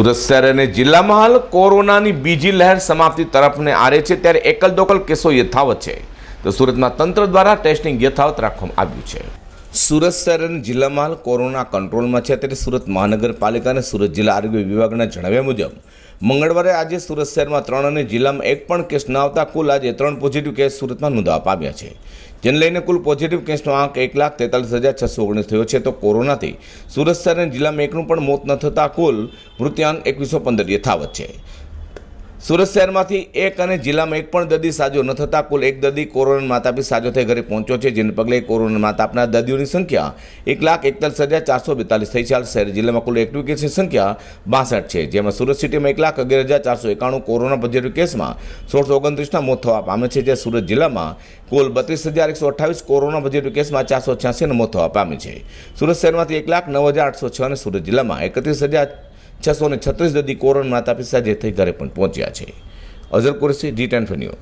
સુરત શહેર અને જિલ્લામાં હાલ કોરોનાની બીજી લહેર સમાપ્તિ તરફને આરે છે, ત્યારે એકલ દોકલ કેસો યથાવત છે, તો સુરતમાં તંત્ર દ્વારા ટેસ્ટિંગ યથાવત રાખવામાં આવ્યું છે। સુરત શહેર અને જિલ્લામાં હાલ કોરોના કંટ્રોલમાં છે, ત્યારે સુરત મહાનગરપાલિકા અને સુરત જિલ્લા આરોગ્ય વિભાગના જણાવ્યા મુજબ મંગળવારે આજે સુરત શહેરમાં 3 અને જિલ્લામાં 1 પણ કેસ ન આવતા કુલ આજે 3 પોઝિટિવ કેસ સુરતમાં નોંધવા પામ્યા છે, જેને લઈને કુલ પોઝિટિવ કેસનો આંક 1,43,619 થયો છે। તો કોરોનાથી સુરત શહેર અને જિલ્લામાં એકનું પણ મોત ન થતાં કુલ મૃત્યુઆંક 2115 યથાવત છે। સુરત શહેરમાંથી 1 અને જિલ્લામાં 1 પણ દર્દી સાજો ન થતાં કુલ 1 દર્દી કોરોના માતાપી સાજો થઈ ઘરે પહોંચ્યો છે, જેને પગલે કોરોના માત આપનાર દર્દીઓની સંખ્યા 1,41,442 થઈ છે। શહેર જિલ્લામાં કુલ એક્ટિવ કેસની સંખ્યા 62 છે, જેમાં સુરત સિટીમાં 1,11,491 કોરોના પોઝિટિવ કેસમાં 1629ના મોત થવા પામે છે, જ્યારે સુરત જિલ્લામાં કુલ 32,128 કોરોના પોઝિટિવ કેસમાં 486ના મોત થવા પામે છે। સુરત શહેરમાંથી 1,09,806 અને સુરત જિલ્લામાં 31,636 દર્દી કોરોના માતાપી સાજે થઈ ઘરે પણ પહોંચ્યા છે। Azhar Qureshi, G10 news.